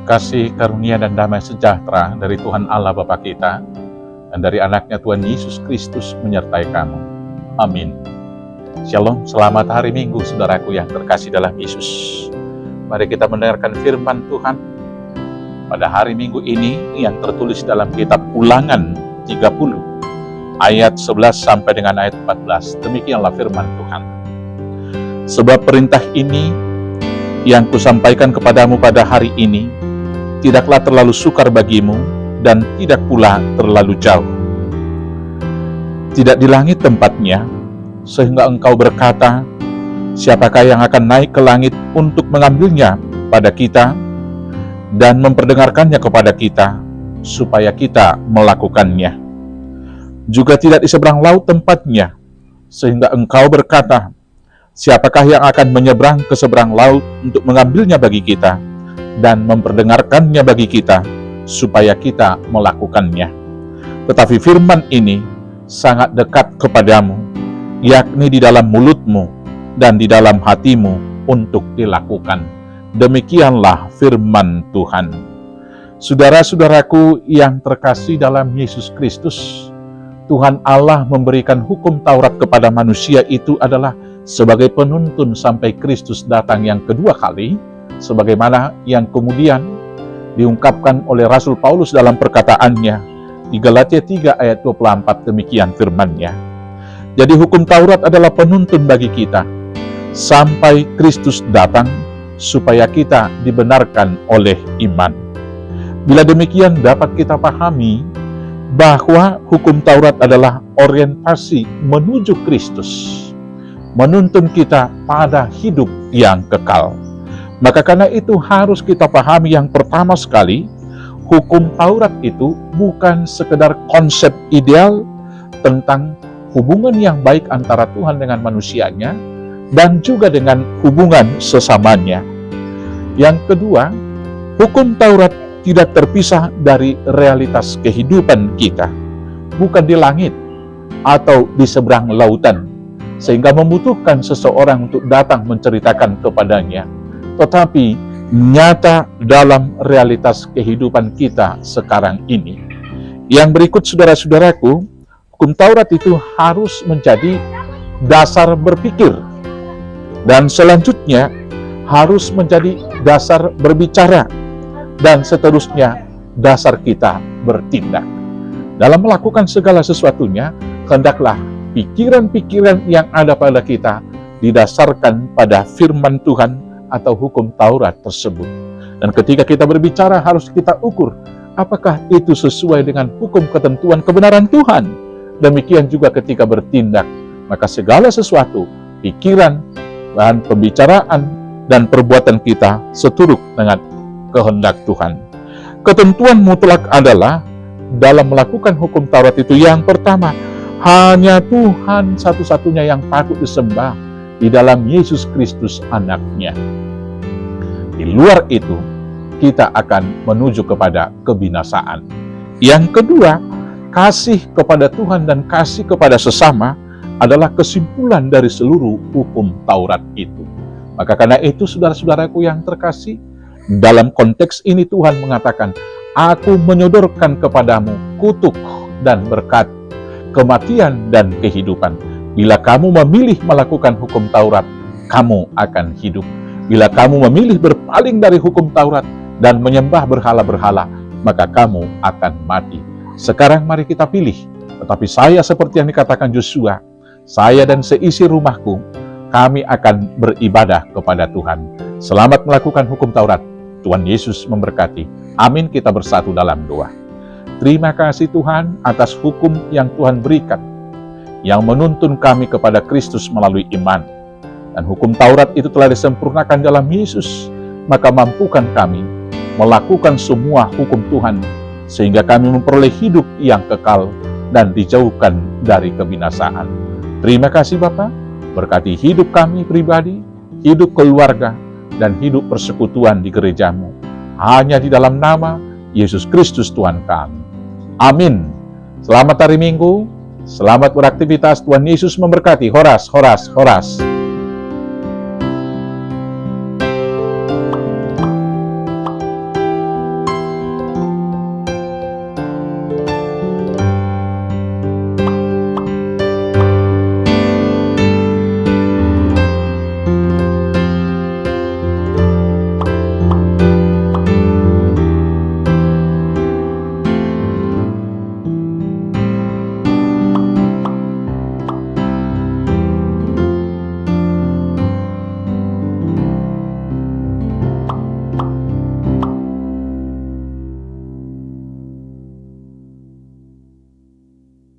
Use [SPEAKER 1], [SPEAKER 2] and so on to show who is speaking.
[SPEAKER 1] Kasih karunia dan damai sejahtera dari Tuhan Allah Bapa kita dan dari anaknya Tuhan Yesus Kristus menyertai kamu. Amin. Shalom, selamat hari Minggu saudaraku yang terkasih dalam Yesus. Mari kita mendengarkan firman Tuhan pada hari Minggu ini yang tertulis dalam kitab Ulangan 30 ayat 11 sampai dengan ayat 14. Demikianlah firman Tuhan. Sebab perintah ini yang kusampaikan kepadamu pada hari ini tidaklah terlalu sukar bagimu dan tidak pula terlalu jauh. Tidak di langit tempatnya, sehingga engkau berkata, siapakah yang akan naik ke langit untuk mengambilnya pada kita dan memperdengarkannya kepada kita, supaya kita melakukannya. Juga tidak di seberang laut tempatnya, sehingga engkau berkata, siapakah yang akan menyeberang ke seberang laut untuk mengambilnya bagi kita dan memperdengarkannya bagi kita, supaya kita melakukannya. Tetapi firman ini sangat dekat kepadamu, yakni di dalam mulutmu dan di dalam hatimu untuk dilakukan. Demikianlah firman Tuhan. Saudara-saudaraku yang terkasih dalam Yesus Kristus, Tuhan Allah memberikan hukum Taurat kepada manusia itu adalah sebagai penuntun sampai Kristus datang yang kedua kali, sebagaimana yang kemudian diungkapkan oleh Rasul Paulus dalam perkataannya di Galatia 3 ayat 24, demikian firman-Nya. Jadi hukum Taurat adalah penuntun bagi kita sampai Kristus datang supaya kita dibenarkan oleh iman. Bila demikian dapat kita pahami bahwa hukum Taurat adalah orientasi menuju Kristus, menuntun kita pada hidup yang kekal. Maka karena itu harus kita pahami yang pertama sekali, hukum Taurat itu bukan sekedar konsep ideal tentang hubungan yang baik antara Tuhan dengan manusianya dan juga dengan hubungan sesamanya. Yang kedua, hukum Taurat tidak terpisah dari realitas kehidupan kita, bukan di langit atau di seberang lautan, sehingga membutuhkan seseorang untuk datang menceritakan kepadanya, tetapi nyata dalam realitas kehidupan kita sekarang ini. Yang berikut saudara-saudaraku, hukum Taurat itu harus menjadi dasar berpikir, dan selanjutnya harus menjadi dasar berbicara, dan seterusnya dasar kita bertindak. Dalam melakukan segala sesuatunya, hendaklah pikiran-pikiran yang ada pada kita didasarkan pada firman Tuhan atau hukum Taurat tersebut. Dan ketika kita berbicara harus kita ukur, apakah itu sesuai dengan hukum ketentuan kebenaran Tuhan. Demikian juga ketika bertindak, maka segala sesuatu, pikiran, dan pembicaraan, dan perbuatan kita seturut dengan kehendak Tuhan. Ketentuan mutlak adalah dalam melakukan hukum Taurat itu yang pertama, hanya Tuhan satu-satunya yang patut disembah di dalam Yesus Kristus anaknya. Di luar itu, kita akan menuju kepada kebinasaan. Yang kedua, kasih kepada Tuhan dan kasih kepada sesama adalah kesimpulan dari seluruh hukum Taurat itu. Maka karena itu, saudara-saudaraku yang terkasih, dalam konteks ini Tuhan mengatakan, aku menyodorkan kepadamu kutuk dan berkat, kematian dan kehidupan. Bila kamu memilih melakukan hukum Taurat, kamu akan hidup. Bila kamu memilih berpaling dari hukum Taurat dan menyembah berhala-berhala, maka kamu akan mati. Sekarang mari kita pilih. Tetapi saya seperti yang dikatakan Yosua, saya dan seisi rumahku, kami akan beribadah kepada Tuhan. Selamat melakukan hukum Taurat. Tuhan Yesus memberkati. Amin. Kita bersatu dalam doa. Terima kasih Tuhan atas hukum yang Tuhan berikan, yang menuntun kami kepada Kristus melalui iman. Dan hukum Taurat itu telah disempurnakan dalam Yesus, maka mampukan kami melakukan semua hukum Tuhan, sehingga kami memperoleh hidup yang kekal dan dijauhkan dari kebinasaan. Terima kasih Bapa, berkati hidup kami pribadi, hidup keluarga, dan hidup persekutuan di gerejamu. Hanya di dalam nama Yesus Kristus Tuhan kami. Amin. Selamat hari Minggu. Selamat beraktivitas. Tuhan Yesus memberkati. Horas, horas, horas.